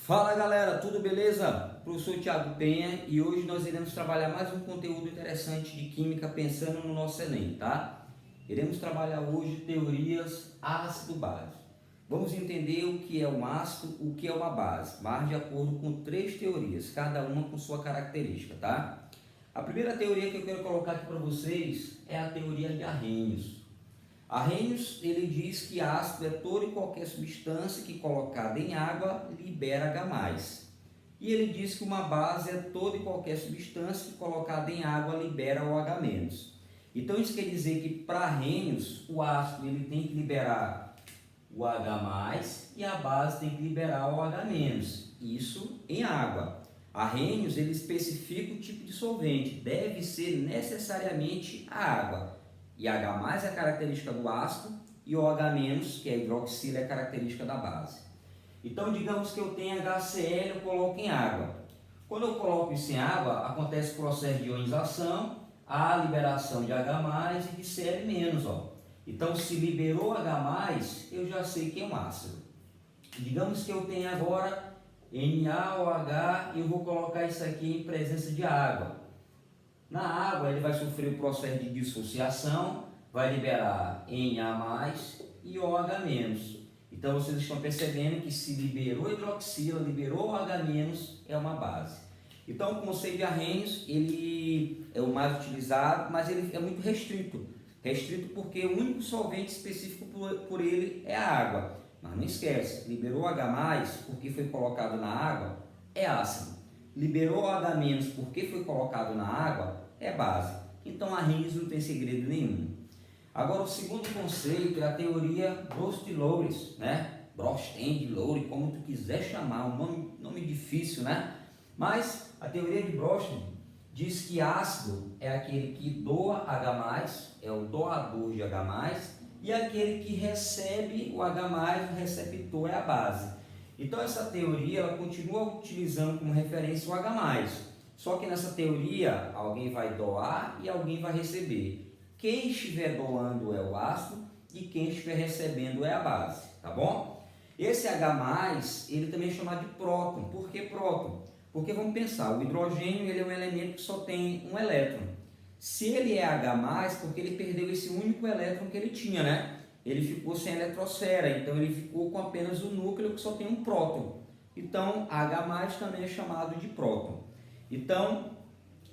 Fala galera, tudo beleza? Professor Thiago Penha e hoje nós iremos trabalhar mais um conteúdo interessante de Química pensando no nosso Enem, tá? Iremos trabalhar hoje teorias ácido-base. Vamos entender o que é um ácido, o que é uma base, mas de acordo com três teorias, cada uma com sua característica, tá? A primeira teoria que eu quero colocar aqui para vocês é a teoria de Arrhenius. Arrhenius, ele diz que ácido é toda e qualquer substância que colocada em água libera H+. E ele diz que uma base é toda e qualquer substância que colocada em água libera o H-. Então isso quer dizer que para Arrhenius, o ácido ele tem que liberar o H+, e a base tem que liberar o H-. Isso em água. Arrhenius, ele especifica o tipo de solvente, deve ser necessariamente a água. E H+ é a característica do ácido e o H-, que é a hidroxila, é a característica da base. Então, digamos que eu tenho HCl, eu coloco em água. Quando eu coloco isso em água, acontece o processo de ionização, a liberação de H+, e de Cl-. Ó. Então, se liberou H+, eu já sei que é um ácido. Digamos que eu tenho agora NaOH e eu vou colocar isso aqui em presença de água. Na água ele vai sofrer o processo de dissociação, vai liberar Na+, e OH-. Então vocês estão percebendo que se liberou hidroxila, liberou H-, é uma base. Então o conceito de Arrhenius, ele é o mais utilizado, mas ele é muito restrito. Restrito porque o único solvente específico por ele é a água. Mas não esquece, liberou H+, porque foi colocado na água, é ácido. Liberou H- porque foi colocado na água, é base. Então Arrhenius não tem segredo nenhum. Agora o segundo conceito é a teoria Brust-Lowry, né? Brust-Lowry, como tu quiser chamar, um nome difícil, né? Mas a teoria de Brust diz que ácido é aquele que doa H+, é o doador de H+, e aquele que recebe o H+, o receptor é a base. Então essa teoria ela continua utilizando como referência o H+. Só que nessa teoria alguém vai doar e alguém vai receber. Quem estiver doando é o ácido e quem estiver recebendo é a base, tá bom? Esse H+, ele também é chamado de próton. Por que próton? Porque vamos pensar, o hidrogênio ele é um elemento que só tem um elétron. Se ele é H+, porque ele perdeu esse único elétron que ele tinha, né? Ele ficou sem eletrosfera, então ele ficou com apenas o núcleo que só tem um próton. Então, H+ também é chamado de próton. Então,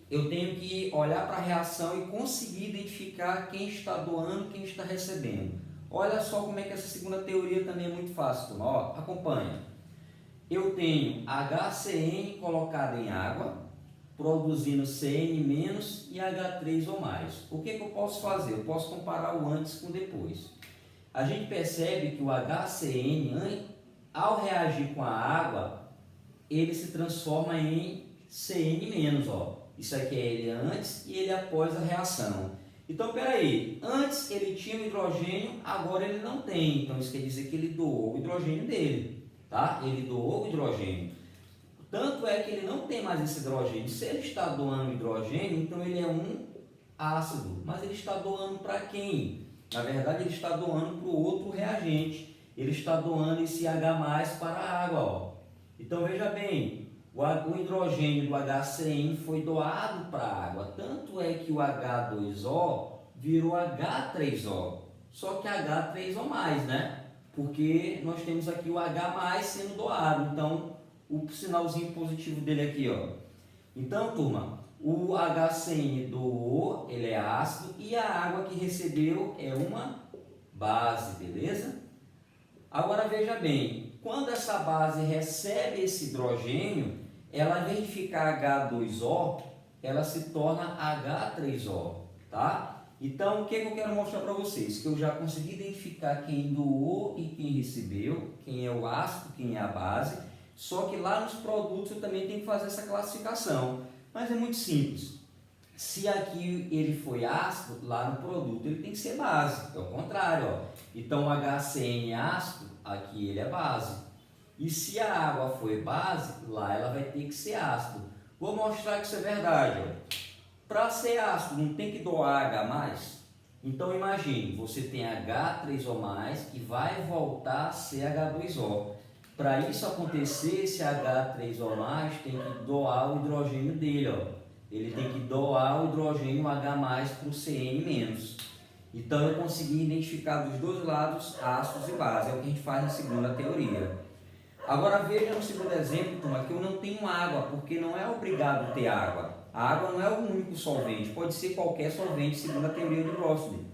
eu tenho que olhar para a reação e conseguir identificar quem está doando e quem está recebendo. Olha só como é que essa segunda teoria também é muito fácil, turma. Ó, acompanha. Eu tenho HCN colocado em água, produzindo Cn- e H3 ou mais. O que eu posso fazer? Eu posso comparar o antes com o depois. A gente percebe que o HCN, ao reagir com a água, ele se transforma em Cn-. Ó. Isso aqui é ele antes e ele após a reação. Então, peraí, antes ele tinha o hidrogênio, agora ele não tem. Então, isso quer dizer que ele doou o hidrogênio dele. Tá? Ele doou o hidrogênio. Tanto é que ele não tem mais esse hidrogênio. Se ele está doando hidrogênio, então ele é um ácido. Mas ele está doando para quem? Na verdade, ele está doando para o outro reagente. Ele está doando esse H+ para a água. Ó. Então, veja bem, o hidrogênio do HCN foi doado para a água. Tanto é que o H2O virou H3O. Só que H3O+, né? Porque nós temos aqui o H+ sendo doado. Então, o sinalzinho positivo dele aqui, ó. Então, turma, o HCN doou, ele é ácido, e a água que recebeu é uma base, beleza? Agora veja bem, quando essa base recebe esse hidrogênio, ela, ao invés de ficar H2O, ela se torna H3O, tá? Então, o que eu quero mostrar para vocês? Que eu já consegui identificar quem doou e quem recebeu, quem é o ácido, quem é a base, só que lá nos produtos eu também tenho que fazer essa classificação. Mas é muito simples. Se aqui ele foi ácido, lá no produto ele tem que ser base. É o contrário, ó. Então o HCN é ácido, aqui ele é base. E se a água foi base, lá ela vai ter que ser ácido. Vou mostrar que isso é verdade, ó. Para ser ácido não tem que doar H+. Então imagine, você tem H3O+, que vai voltar a ser H2O. Para isso acontecer, esse H3O+, tem que doar o hidrogênio dele, ó. Ele tem que doar o hidrogênio H+ para o CN-. Então eu consegui identificar dos dois lados ácidos e bases, é o que a gente faz na segunda teoria. Agora veja no segundo exemplo, turma, que eu não tenho água, porque não é obrigado ter água. A água não é o único solvente, pode ser qualquer solvente, segundo a teoria de Rossby.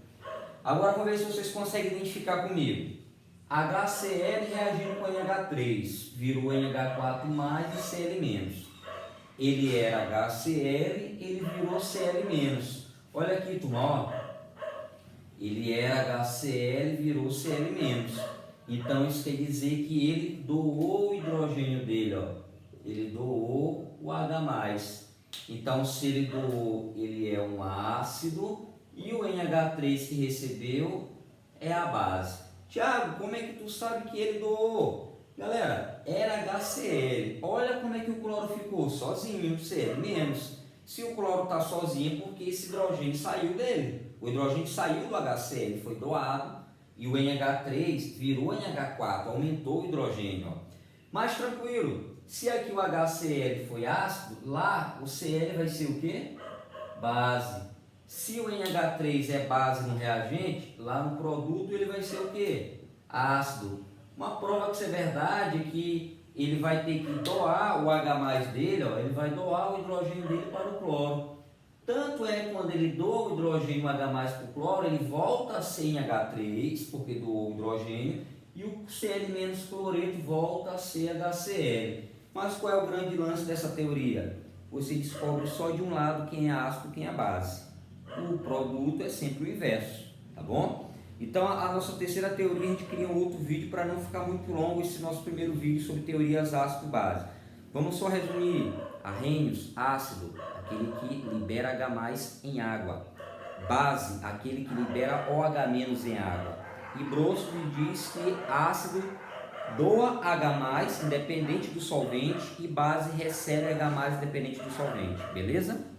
Agora vamos ver se vocês conseguem identificar comigo. HCl reagindo com NH3, virou NH4+, e Cl-. Ele era HCl, ele virou Cl-. Olha aqui, turma, ó. Ele era HCl, virou Cl-. Então isso quer dizer que ele doou o hidrogênio dele, ó. Ele doou o H+. Então se ele doou, ele é um ácido, e o NH3 que recebeu é a base. Tiago, como é que tu sabe que ele doou? Galera, era HCl. Olha como é que o cloro ficou sozinho, Cl-. Se o cloro está sozinho, é porque esse hidrogênio saiu dele. O hidrogênio saiu do HCl, foi doado, e o NH3 virou NH4, aumentou o hidrogênio. Ó. Mas tranquilo, se aqui o HCl foi ácido, lá o Cl vai ser o quê? Base. Se o NH3 é base no reagente, lá no produto ele vai ser o quê? Ácido. Uma prova que isso é verdade é que ele vai ter que doar o H+ dele, ó, ele vai doar o hidrogênio dele para o cloro. Tanto é quando ele doa o hidrogênio H+ para o cloro, ele volta a ser NH3, porque doou o hidrogênio, e o Cl- cloreto volta a ser HCl. Mas qual é o grande lance dessa teoria? Você descobre só de um lado quem é ácido e quem é base. O produto é sempre o inverso, tá bom? Então a nossa terceira teoria a gente cria um outro vídeo para não ficar muito longo esse nosso primeiro vídeo sobre teorias ácido-base. Vamos só resumir. Arrhenius, ácido, aquele que libera H+ em água. Base, aquele que libera OH- em água. E Rossby diz que ácido doa H+, independente do solvente, e base recebe H+, independente do solvente, beleza?